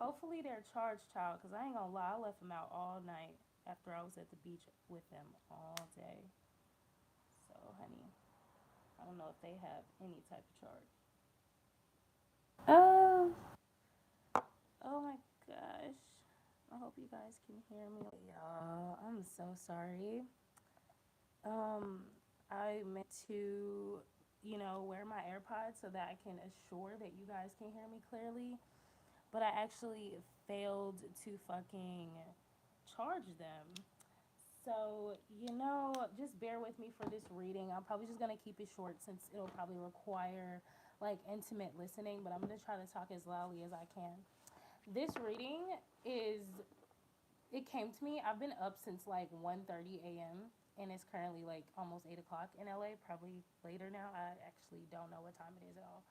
Hopefully they're charged, child, because I ain't gonna lie, I left them out all night after I was at the beach with them all day. So, honey, I don't know if they have any type of charge. Oh, oh my gosh. I hope you guys can hear me. Y'all, I'm so sorry. Um, I meant to, wear my AirPods so that I can assure that you guys can hear me clearly, but I actually failed to fucking charge them. So, just bear with me for this reading. I'm probably just going to keep it short since it'll probably require like intimate listening, but I'm going to try to talk as loudly as I can. This reading is it came to me. I've been up since like 1:30 a.m. and it's currently like almost 8 o'clock in LA, probably later now. I actually don't know what time it is at all.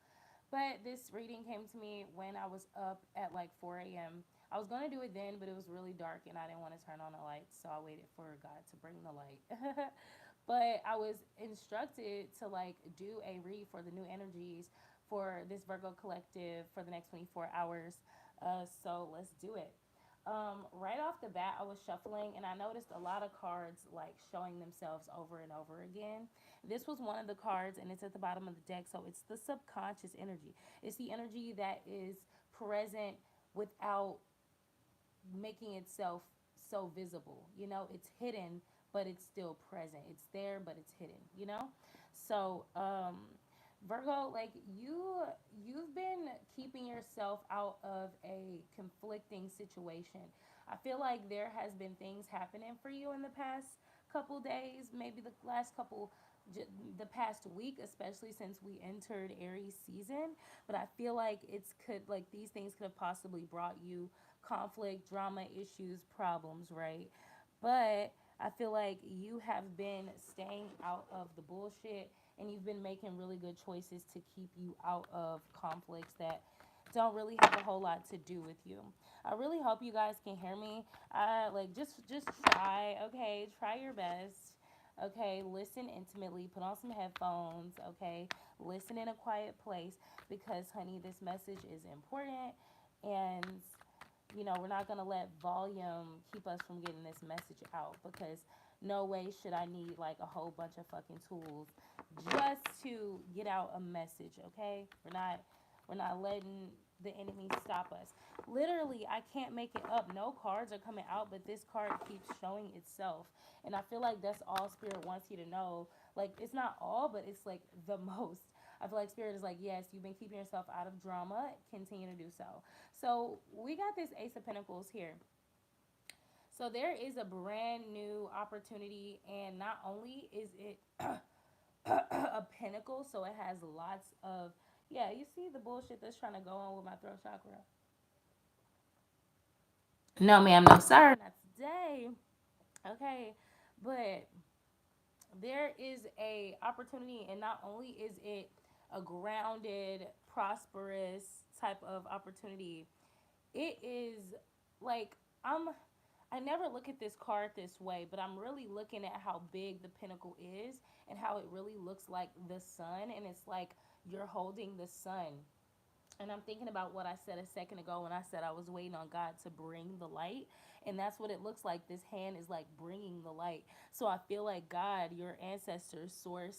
But this reading came to me when I was up at like 4 a.m. I was going to do it then, but it was really dark and I didn't want to turn on the lights, so I waited for God to bring the light. But I was instructed to like do a read for the new energies for this Virgo collective for the next 24 hours. So let's do it. Right off the bat, I was shuffling and I noticed a lot of cards like showing themselves over and over again. This was one of the cards, and it's at the bottom of the deck. So it's the subconscious energy. It's the energy that is present without making itself so visible. It's hidden, but it's still present. It's there, but it's hidden. So, Virgo, like you've been keeping yourself out of a conflicting situation. I feel like there has been things happening for you in the past couple days, maybe the last couple the past week, especially since we entered Aries season. But I feel like it's could like these things could have possibly brought you conflict, drama, issues, problems, right? But I feel like you have been staying out of the bullshit and you've been making really good choices to keep you out of conflicts that don't really have a whole lot to do with you. I really hope you guys can hear me. Like just try, okay? Try your best. Okay, listen intimately, put on some headphones, okay? Listen in a quiet place because honey, this message is important and we're not going to let volume keep us from getting this message out because no way should I need like a whole bunch of fucking tools just to get out a message, okay? We're not letting the enemy stop us. Literally, I can't make it up. No cards are coming out, but this card keeps showing itself. And I feel like that's all Spirit wants you to know. Like, it's not all, but it's like the most. I feel like Spirit is like, yes, you've been keeping yourself out of drama. Continue to do so. So, we got this Ace of Pentacles here. So, there is a brand new opportunity, and not only is it a pentacle, so it has lots of, yeah, you see the bullshit that's trying to go on with my throat chakra. No, ma'am, no, sir, not today. Okay, but there is a opportunity, and not only is it a grounded, prosperous type of opportunity, it is like I'm I never look at this card this way, but I'm really looking at how big the pinnacle is and how it really looks like the sun, and it's like you're holding the sun. And I'm thinking about what I said a second ago when I said I was waiting on God to bring the light. And that's what it looks like. This hand is like bringing the light. So I feel like God, your ancestors, source,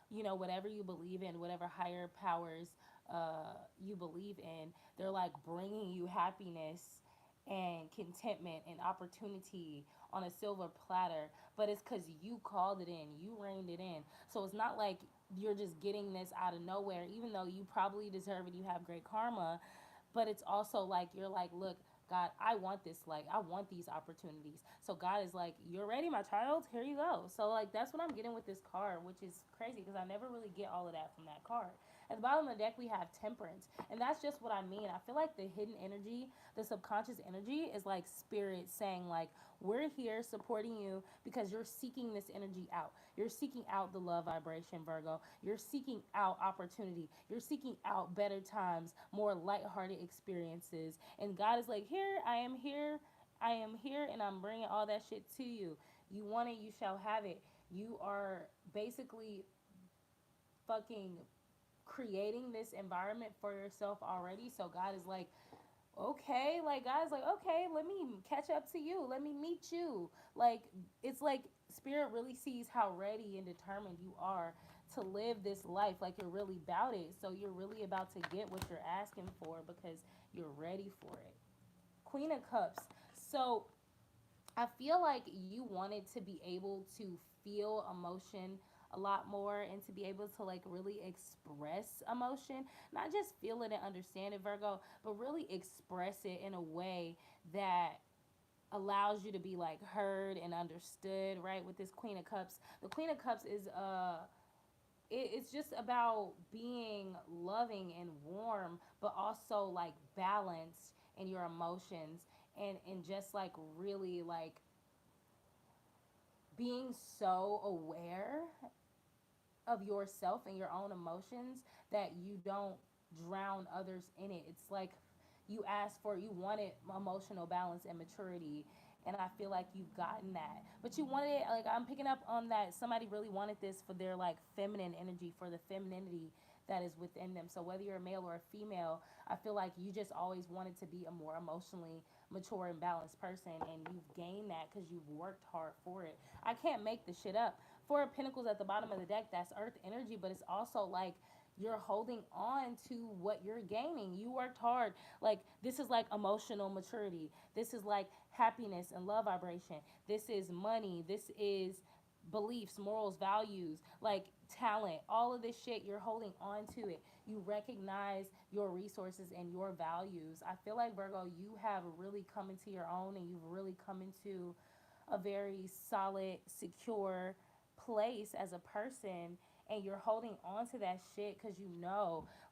whatever you believe in, whatever higher powers you believe in, they're like bringing you happiness and contentment and opportunity on a silver platter. But it's because you called it in, you reined it in. So it's not like you're just getting this out of nowhere, even though you probably deserve it, you have great karma. But it's also like you're like, look, God, I want this light. I want these opportunities. So God is like, you're ready, my child. Here you go. So like that's what I'm getting with this card, which is crazy because I never really get all of that from that card. At the bottom of the deck, we have temperance. And that's just what I mean. I feel like the hidden energy, the subconscious energy is like spirit saying like, we're here supporting you because you're seeking this energy out. You're seeking out the love vibration, Virgo. You're seeking out opportunity. You're seeking out better times, more lighthearted experiences. And God is like, here, I am here. I am here and I'm bringing all that shit to you. You want it, you shall have it. You are basically fucking creating this environment for yourself already. So God is like, Okay, like guys, like okay, let me catch up to you, let me meet you. Like it's like spirit really sees how ready and determined you are to live this life, like you're really about it, so you're really about to get what you're asking for because you're ready for it. Queen of Cups. So I feel like you wanted to be able to feel emotion a lot more and to be able to like really express emotion, not just feel it and understand it, Virgo, but really express it in a way that allows you to be like heard and understood, right? With this Queen of Cups, the Queen of Cups is it's just about being loving and warm, but also like balanced in your emotions, and just like really like being so aware of yourself and your own emotions that you don't drown others in it. It's like you wanted emotional balance and maturity, and I feel like you've gotten that. But you wanted it, like I'm picking up on that somebody really wanted this for their like feminine energy, for the femininity that is within them. So whether you're a male or a female, I feel like you just always wanted to be a more emotionally mature and balanced person, and you've gained that because you've worked hard for it. I can't make the shit up. Four of Pentacles at the bottom of the deck, that's earth energy, but it's also like you're holding on to what you're gaining. You worked hard. Like this is like emotional maturity. This is like happiness and love vibration. This is money. This is beliefs, morals, values, like talent. All of this shit, you're holding on to it. You recognize your resources and your values. I feel like Virgo, you have really come into your own, and you've really come into a very solid, secure place as a person, and you're holding on to that shit because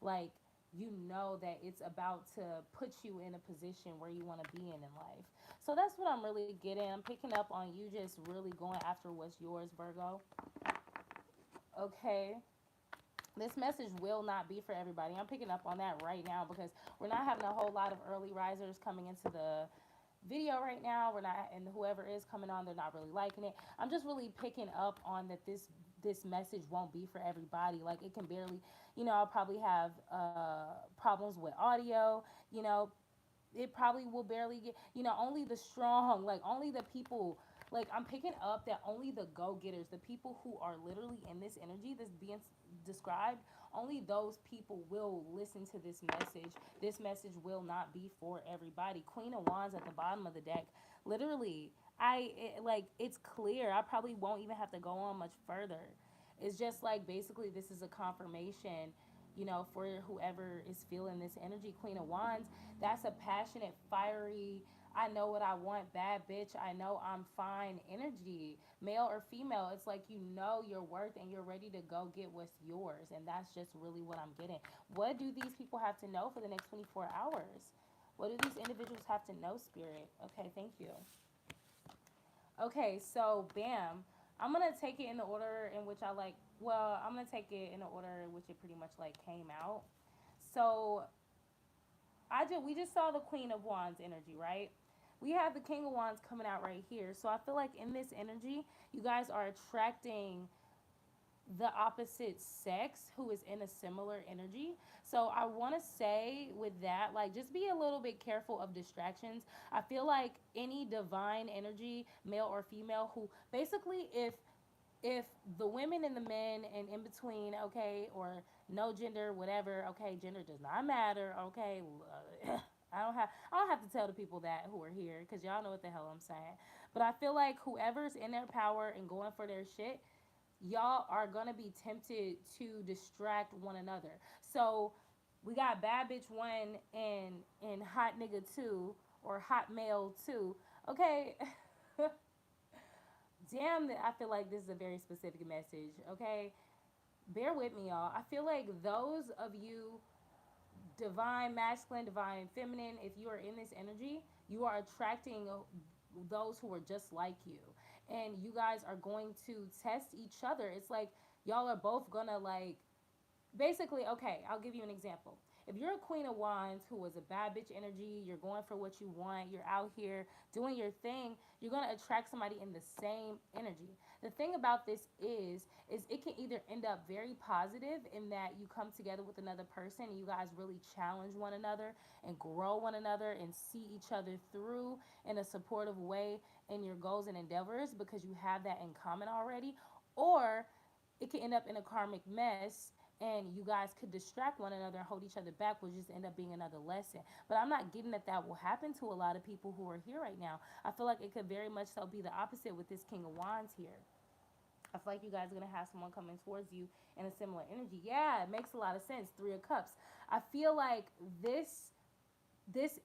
like, you know that it's about to put you in a position where you want to be in life. So that's what I'm really getting. I'm picking up on you just really going after what's yours, Virgo. Okay. This message will not be for everybody. I'm picking up on that right now because we're not having a whole lot of early risers coming into the video right now. We're not, and whoever is coming on, they're not really liking it. I'm just really picking up on that this message won't be for everybody. Like it can barely, I'll probably have problems with audio. You know, it probably will barely get, only the strong, like only the people, like I'm picking up that only the go-getters, the people who are literally in this energy that's being described, only those people will listen to this message. This message will not be for everybody. Queen of Wands at the bottom of the deck, literally, like it's clear. I probably won't even have to go on much further. It's just like basically this is a confirmation, for whoever is feeling this energy. Queen of Wands, that's a passionate, fiery, I know what I want, bad bitch, I know I'm fine energy. Male or female, it's like you know your worth and you're ready to go get what's yours. And that's just really what I'm getting. What do these people have to know for the next 24 hours? What do these individuals have to know, Spirit? Okay, thank you. Okay, so bam. I'm gonna take it in the order in which I like. Well, I'm gonna take it in the order in which it pretty much like came out. So we just saw the Queen of Wands energy, right? We have the King of Wands coming out right here. So I feel like in this energy, you guys are attracting the opposite sex who is in a similar energy. So I want to say with that, like just be a little bit careful of distractions. I feel like any divine energy, male or female, who basically if the women and the men and in between, okay, or no gender, whatever, okay, gender does not matter, okay. I don't have to tell the people that who are here because y'all know what the hell I'm saying. But I feel like whoever's in their power and going for their shit, y'all are gonna be tempted to distract one another. So we got bad bitch one and hot nigga two or hot male two. Okay. Damn, that I feel like this is a very specific message. Okay, bear with me, y'all. I feel like those of you, divine masculine, divine feminine, if you are in this energy, you are attracting those who are just like you, and you guys are going to test each other. It's like y'all are both gonna like basically, okay, I'll give you an example. If you're a Queen of Wands who is a bad bitch energy, you're going for what you want, you're out here doing your thing, you're going to attract somebody in the same energy. The thing about this is it can either end up very positive in that you come together with another person and you guys really challenge one another and grow one another and see each other through in a supportive way in your goals and endeavors because you have that in common already. Or it can end up in a karmic mess and you guys could distract one another and hold each other back, which just end up being another lesson. But I'm not getting that that will happen to a lot of people who are here right now. I feel like it could very much so be the opposite with this King of Wands here. I feel like you guys are gonna have someone coming towards you in a similar energy. Yeah, it makes a lot of sense. Three of Cups. I feel like this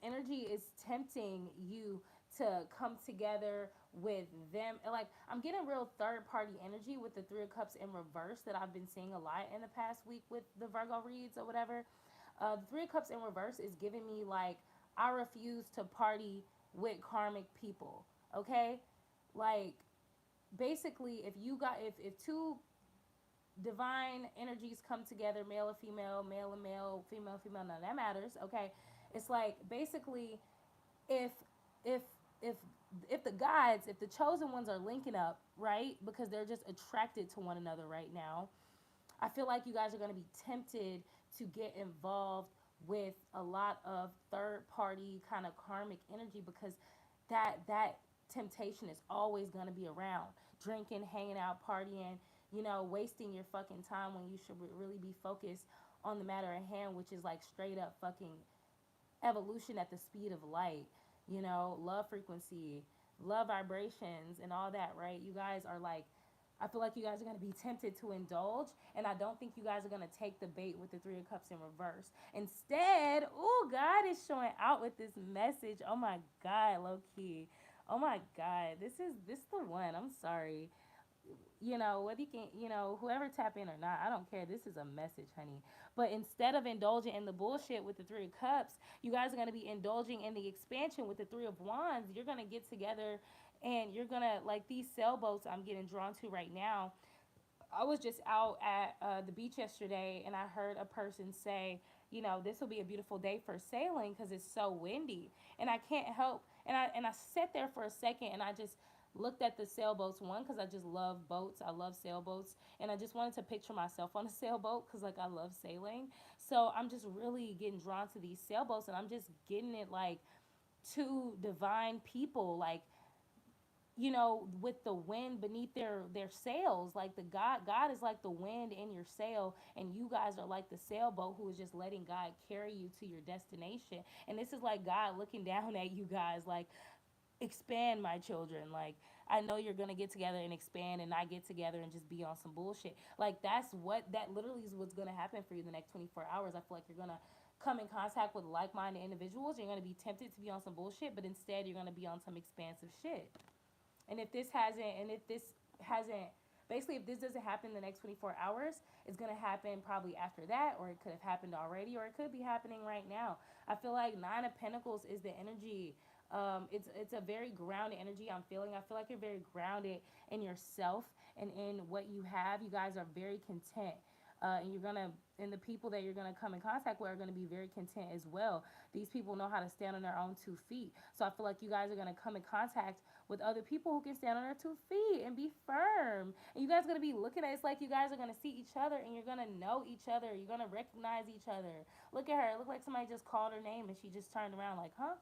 energy is tempting you to come together with them. Like, I'm getting real third party energy with the Three of Cups in reverse that I've been seeing a lot in the past week with the Virgo reads or whatever. The Three of Cups in reverse is giving me like, I refuse to party with karmic people. Okay, like, basically, if two divine energies come together, male and female, female, none of that matters. Okay, it's like, basically, if if if if the gods, if the chosen ones are linking up, right, because they're just attracted to one another right now, I feel like you guys are going to be tempted to get involved with a lot of third party kind of karmic energy because that temptation is always going to be around. Drinking, hanging out, partying, wasting your fucking time when you should really be focused on the matter at hand, which is like straight up fucking evolution at the speed of light, love frequency, love vibrations, and all that, right? You guys are like, I feel like you guys are going to be tempted to indulge, and I don't think you guys are going to take the bait with the Three of Cups in reverse. Instead, oh, God is showing out with this message. Oh my God, low key. Oh my God, this the one. I'm sorry. Whether you can, whoever tap in or not, I don't care. This is a message, honey. But instead of indulging in the bullshit with the Three of Cups, you guys are going to be indulging in the expansion with the Three of Wands. You're going to get together and you're going to, like, these sailboats I'm getting drawn to right now. I was just out at the beach yesterday and I heard a person say, this will be a beautiful day for sailing because it's so windy. And I can't help, and I sat there for a second and I just looked at the sailboats. One, because I just love boats. I love sailboats. And I just wanted to picture myself on a sailboat because, like, I love sailing. So I'm just really getting drawn to these sailboats and I'm just getting it like two divine people, like, with the wind beneath their sails. Like, the God is like the wind in your sail, and you guys are like the sailboat who is just letting God carry you to your destination. And this is like God looking down at you guys like, expand, my children. Like, I know you're gonna get together and expand and not get together and just be on some bullshit. Like, that literally is what's gonna happen for you the next 24 hours. I feel like you're gonna come in contact with like-minded individuals. You're gonna be tempted to be on some bullshit, but instead you're gonna be on some expansive shit. And if this hasn't, basically, if this doesn't happen in the next 24 hours, it's going to happen probably after that, or it could have happened already, or it could be happening right now. I feel like Nine of Pentacles is the energy. It's a very grounded energy I'm feeling. I feel like you're very grounded in yourself and in what you have. You guys are very content. And the people that you're gonna come in contact with are gonna be very content as well. These people know how to stand on their own 2 feet. So I feel like you guys are gonna come in contact with other people who can stand on their 2 feet and be firm. And you guys are gonna be looking at, it's like you guys are gonna see each other and you're gonna know each other. You're gonna recognize each other. Look at her. It looked like somebody just called her name and she just turned around like, huh?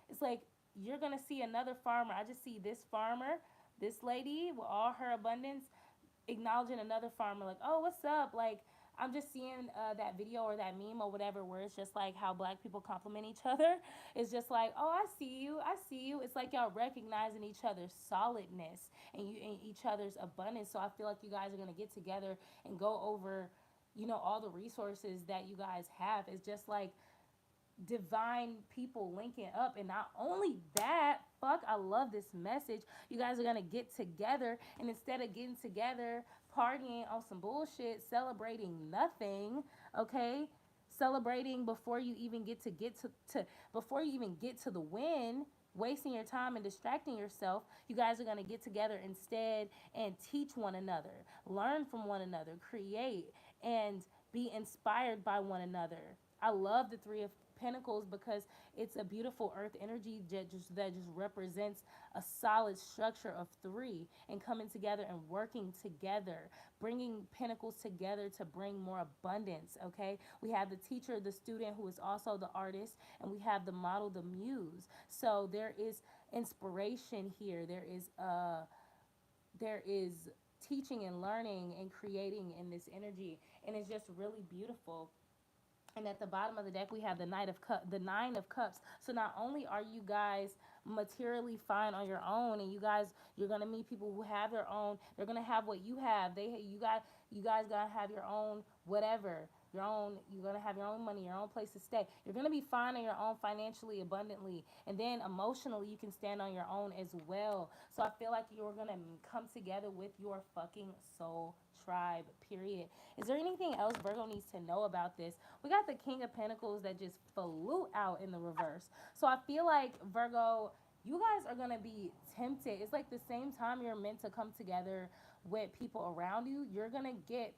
It's like you're gonna see another farmer. I just see this farmer, this lady with all her abundance, acknowledging another farmer like, oh, what's up? Like, I'm just seeing that video or that meme or whatever where it's just like how black people compliment each other. It's just like, oh, I see you, I see you. It's like y'all recognizing each other's solidness and each other's abundance. So I feel like you guys are gonna get together and go over, all the resources that you guys have. It's just like divine people linking up. And not only that, fuck, I love this message. You guys are gonna get together, and instead of getting together partying on some bullshit, celebrating nothing, okay, celebrating before you even get to before you even get to the win, wasting your time and distracting yourself, you guys are going to get together instead and teach one another, learn from one another, create, and be inspired by one another. I love the Three of Pentacles because it's a beautiful earth energy that just represents a solid structure of three and coming together and working together, bringing pentacles together to bring more abundance. Okay, we have the teacher, the student who is also the artist, and we have the model, the muse. So there is inspiration here. There is teaching and learning and creating in this energy, and it's just really beautiful. And at the bottom of the deck we have the nine of cups. So not only are you guys materially fine on your own, and you're gonna meet people who have their own, they're gonna have what you have, you guys gonna have your own whatever, you're gonna have your own money, your own place to stay, you're gonna be fine on your own financially, abundantly, and then emotionally you can stand on your own as well. So I feel like you're gonna come together with your fucking soul tribe, period. Is there anything else Virgo needs to know about this? We got the King of Pentacles that just flew out in the reverse. So I feel like Virgo, you guys are gonna be tempted. It's like the same time you're meant to come together with people around you, you're gonna get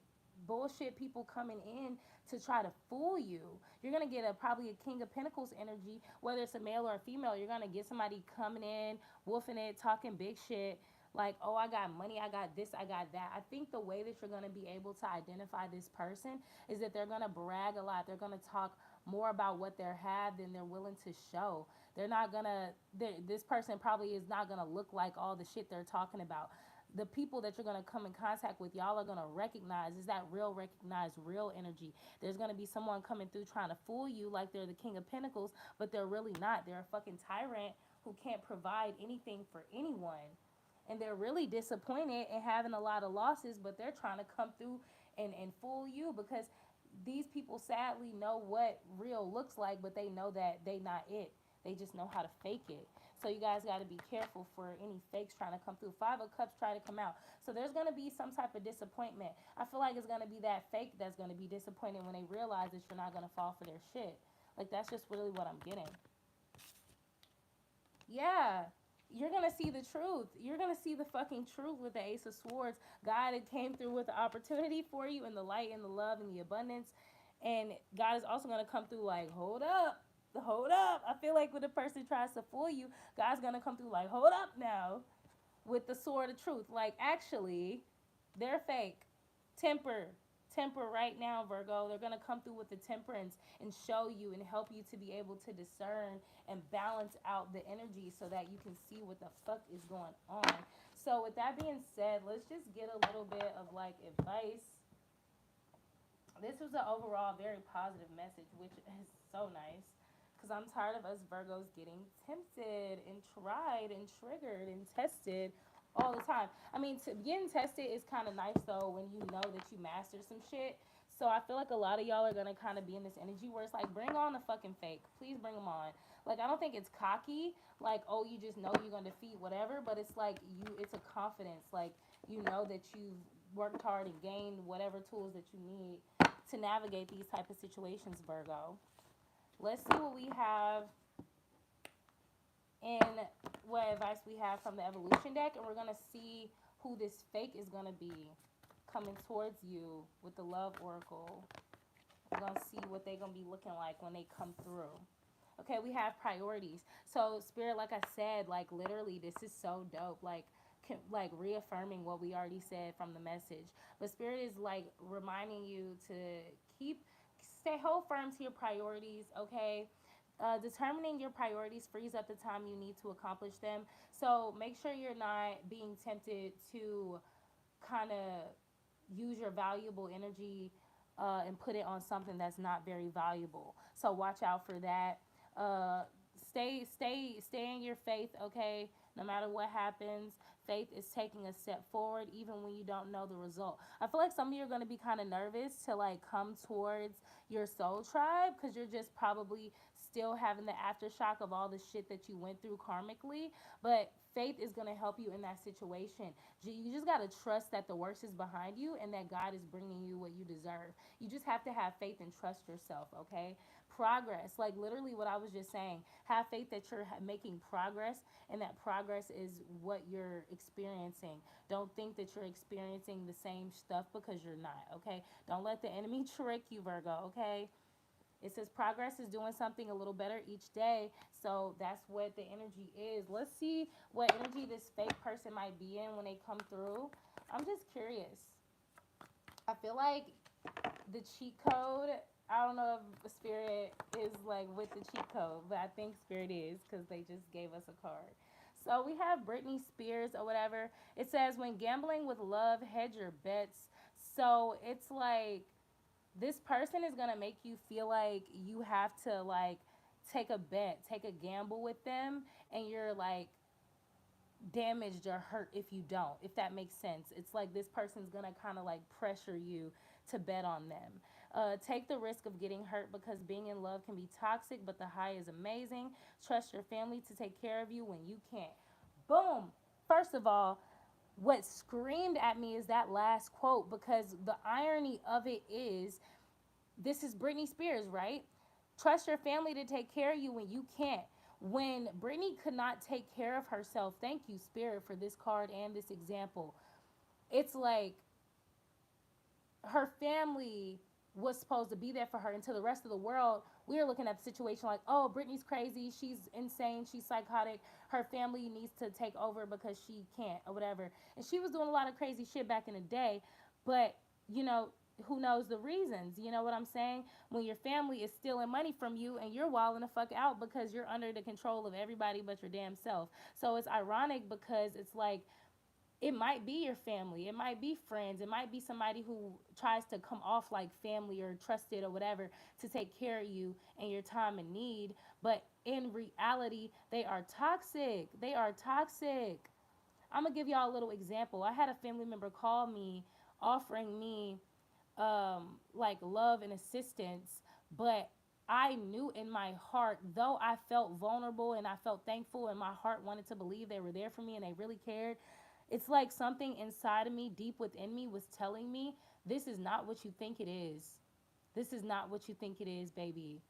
bullshit people coming in to try to fool you. You're gonna get probably a King of Pentacles energy, whether it's a male or a female. You're gonna get somebody coming in, woofing it, talking big shit, like, oh, I got money, I got this, I got that. I think the way that you're going to be able to identify this person is that they're going to brag a lot. They're going to talk more about what they have than they're willing to show. They're not going to, this person probably is not going to look like all the shit they're talking about. The people that you're going to come in contact with, y'all are going to recognize, is that real, recognize real energy. There's going to be someone coming through trying to fool you like they're the King of Pentacles, but they're really not. They're a fucking tyrant who can't provide anything for anyone, and they're really disappointed and having a lot of losses, but they're trying to come through and fool you because these people sadly know what real looks like, but they know that they not it. They just know how to fake it. So you guys got to be careful for any fakes trying to come through. Five of Cups try to come out. So there's going to be some type of disappointment. I feel like it's going to be that fake that's going to be disappointed when they realize that you're not going to fall for their shit. Like, that's just really what I'm getting. Yeah, you're gonna see the truth. You're gonna see the fucking truth with the Ace of Swords. God had came through with the opportunity for you, and the light and the love and the abundance. And God is also gonna come through like, hold up, hold up. I feel like when a person tries to fool you, God's gonna come through like, hold up now, with the sword of truth. Like, actually, they're fake. Temper. Temper right now, Virgo. They're going to come through with the temperance and show you and help you to be able to discern and balance out the energy so that you can see what the fuck is going on. So with that being said, let's just get a little bit of like advice. This was an overall very positive message, which is so nice. Because I'm tired of us Virgos getting tempted and tried and triggered and tested all the time. I mean, getting tested is kind of nice, though, when you know that you mastered some shit. So I feel like a lot of y'all are going to kind of be in this energy where it's like, bring on the fucking fake. Please bring them on. Like, I don't think it's cocky. Like, oh, you just know you're going to defeat whatever. But it's like, it's a confidence. Like, you know that you've worked hard and gained whatever tools that you need to navigate these type of situations, Virgo. Let's see what we have and what advice we have from the evolution deck, and we're going to see who this fake is going to be coming towards you with the love oracle. We're going to see what they're going to be looking like when they come through. Okay, we have priorities. So Spirit, like I said, like literally this is so dope. Like reaffirming what we already said from the message. But Spirit is like reminding you to hold firm to your priorities, okay? Determining your priorities frees up the time you need to accomplish them. So make sure you're not being tempted to kind of use your valuable energy and put it on something that's not very valuable. So watch out for that. Uh, stay in your faith, okay? No matter what happens, faith is taking a step forward even when you don't know the result. I feel like some of you are going to be kind of nervous to like come towards your soul tribe because you're just probably still having the aftershock of all the shit that you went through karmically. But faith is going to help you in that situation. You just got to trust that the worst is behind you and that God is bringing you what you deserve. You just have to have faith and trust yourself, okay? Progress, like literally what I was just saying. Have faith that you're making progress and that progress is what you're experiencing. Don't think that you're experiencing the same stuff because you're not, okay? Don't let the enemy trick you, Virgo, okay? It says progress is doing something a little better each day. So that's what the energy is. Let's see what energy this fake person might be in when they come through. I'm just curious. I feel like the cheat code. I don't know if Spirit is like with the cheat code, but I think Spirit is because they just gave us a card. So we have Britney Spears or whatever. It says, when gambling with love, hedge your bets. So it's like this person is gonna make you feel like you have to like take a bet, take a gamble with them, and you're like damaged or hurt if you don't, if that makes sense. It's like this person's gonna kind of like pressure you to bet on them. Take the risk of getting hurt because being in love can be toxic, but the high is amazing. Trust your family to take care of you when you can't. Boom. First of all, what screamed at me is that last quote, because the irony of it is this is Britney Spears, right? Trust your family to take care of you when you can't. When Britney could not take care of herself, thank you, Spirit, for this card and this example. It's like her family was supposed to be there for her until the rest of the world. We are looking at the situation like, oh, Britney's crazy, she's insane, she's psychotic, her family needs to take over because she can't or whatever. And she was doing a lot of crazy shit back in the day, but you know, who knows the reasons? You know what I'm saying? When your family is stealing money from you and you're walling the fuck out because you're under the control of everybody but your damn self. So it's ironic because it's like it might be your family, it might be friends, it might be somebody who tries to come off like family or trusted or whatever to take care of you in your time of need, but in reality they are toxic. They are toxic. I'm gonna give y'all a little example. I had a family member call me offering me like love and assistance, but I knew in my heart, though I felt vulnerable and I felt thankful and my heart wanted to believe they were there for me and they really cared, it's like something inside of me, deep within me, was telling me, this is not what you think it is. This is not what you think it is, baby.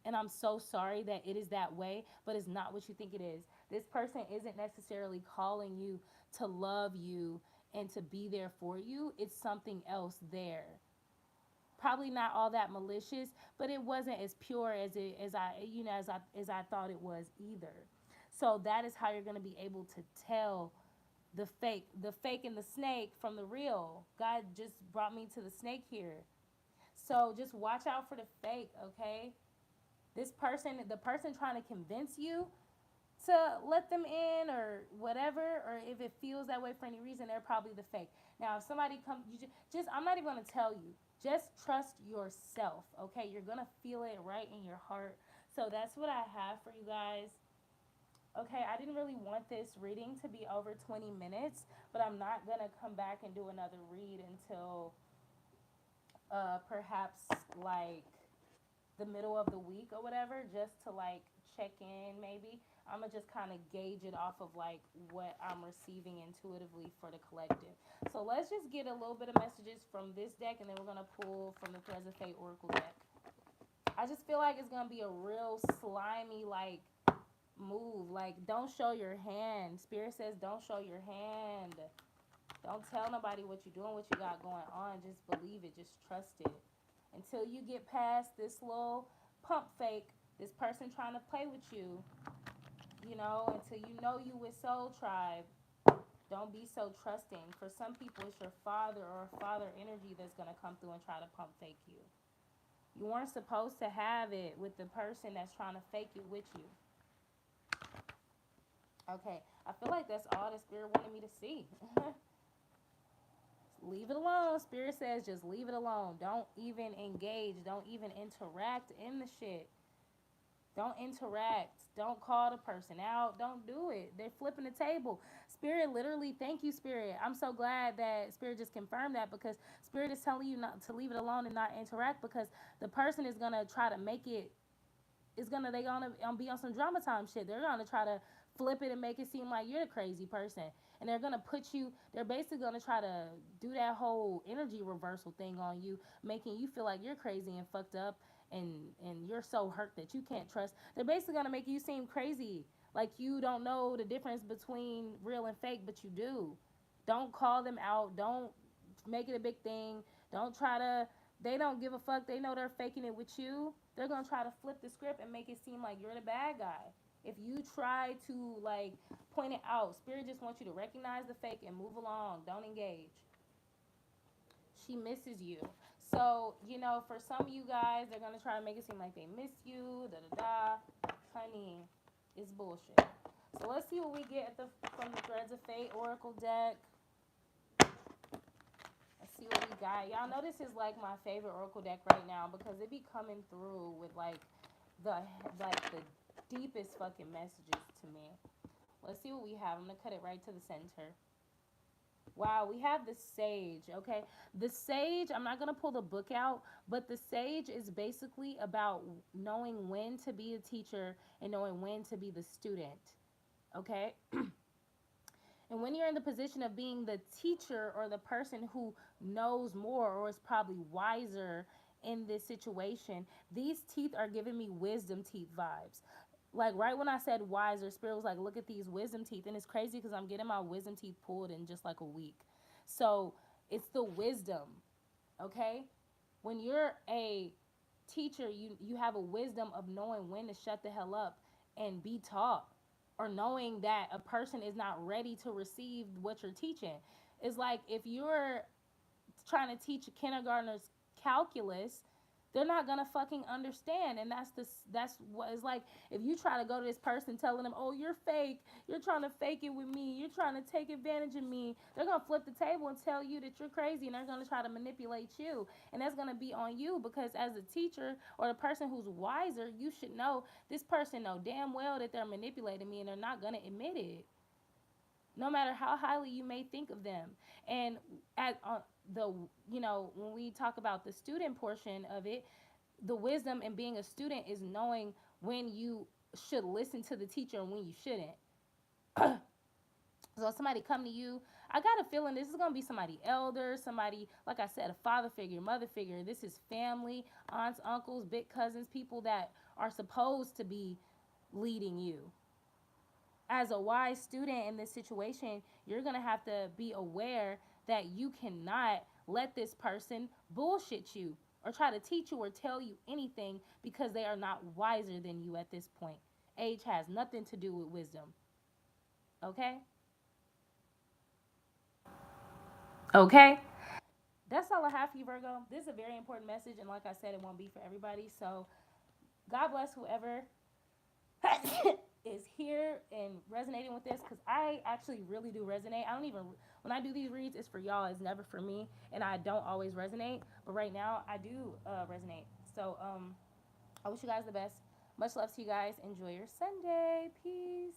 And I'm so sorry that it is that way, but it's not what you think it is. This person isn't necessarily calling you to love you and to be there for you. It's something else there. Probably not all that malicious, but it wasn't as pure as I thought it was either. So that is how you're going to be able to tell the fake and the snake from the real. God just brought me to the snake here. So just watch out for the fake, okay? The person trying to convince you to let them in or whatever, or if it feels that way for any reason, they're probably the fake. Now, if somebody comes, just I'm not even gonna tell you. Just trust yourself, okay? You're gonna feel it right in your heart. So that's what I have for you guys. Okay, I didn't really want this reading to be over 20 minutes, but I'm not gonna come back and do another read until perhaps like the middle of the week or whatever, just to like check in maybe. I'm gonna just kind of gauge it off of like what I'm receiving intuitively for the collective. So let's just get a little bit of messages from this deck, and then we're gonna pull from the Threads of Fate Oracle deck. I just feel like it's gonna be a real slimy like move. Like, don't show your hand. Spirit says don't show your hand. Don't tell nobody what you're doing, what you got going on. Just believe it. Just trust it. Until you get past this little pump fake, this person trying to play with you, until you know you with Soul Tribe, don't be so trusting. For some people, it's your father or father energy that's going to come through and try to pump fake you. You weren't supposed to have it with the person that's trying to fake it with you. Okay, I feel like that's all the Spirit wanted me to see. Leave it alone. Spirit says just leave it alone. Don't even engage. Don't even interact in the shit. Don't interact. Don't call the person out. Don't do it. They're flipping the table. Spirit, literally, thank you, Spirit. I'm so glad that Spirit just confirmed that, because Spirit is telling you not to leave it alone and not interact, because the person is going to try to make it, they're going to be on some drama time shit. They're going to try to flip it and make it seem like you're the crazy person. And they're going to they're basically going to try to do that whole energy reversal thing on you, making you feel like you're crazy and fucked up, and you're so hurt that you can't trust. They're basically going to make you seem crazy, like you don't know the difference between real and fake, but you do. Don't call them out. Don't make it a big thing. Don't try to They don't give a fuck. They know they're faking it with you. They're gonna try to flip the script and make it seem like you're the bad guy. If you try to like point it out, spirit just wants you to recognize the fake and move along. Don't engage. She misses you. So, you know, for some of you guys, they're gonna try to make it seem like they miss you, da da da. Honey, it's bullshit. So let's see what we get at the from the Threads of Fate Oracle deck. Let's see what we got. Y'all know this is like my favorite Oracle deck right now because it be coming through with the the deepest fucking messages to me. Let's see what we have. I'm gonna cut it right to the center. Wow, we have the Sage, okay? The Sage, I'm not going to pull the book out, but the Sage is basically about knowing when to be a teacher and knowing when to be the student, okay? And when you're in the position of being the teacher or the person who knows more or is probably wiser in this situation, these teeth are giving me wisdom teeth vibes. Like right when I said wiser, spirit was like, look at these wisdom teeth. And it's crazy because I'm getting my wisdom teeth pulled in just like a week. So it's the wisdom, okay? When you're a teacher, you have a wisdom of knowing when to shut the hell up and be taught, or knowing that a person is not ready to receive what you're teaching. It's like if you're trying to teach kindergartners calculus, they're not gonna fucking understand. And that's what it's like. If you try to go to this person telling them, oh, you're fake, you're trying to fake it with me, you're trying to take advantage of me, they're gonna flip the table and tell you that you're crazy, and they're gonna try to manipulate you. And that's gonna be on you, because as a teacher or the person who's wiser, you should know this person know damn well that they're manipulating me, and they're not gonna admit it, no matter how highly you may think of them. And at the you know, when we talk about the student portion of it, the wisdom in being a student is knowing when you should listen to the teacher and when you shouldn't. So somebody come to you, I got a feeling this is going to be somebody elder, somebody, like I said, a father figure, mother figure. This is family, aunts, uncles, big cousins, people that are supposed to be leading you. As a wise student in this situation, you're going to have to be aware that you cannot let this person bullshit you or try to teach you or tell you anything, because they are not wiser than you at this point. Age has nothing to do with wisdom. Okay? Okay? That's all I have for you, Virgo. This is a very important message, and like I said, it won't be for everybody. So, God bless whoever is here and resonating with this, because I actually really do resonate. I don't even, when I do these reads, it's for y'all, it's never for me, and I don't always resonate, but right now I do resonate. So I wish you guys the best. Much love to you guys. Enjoy your Sunday. Peace.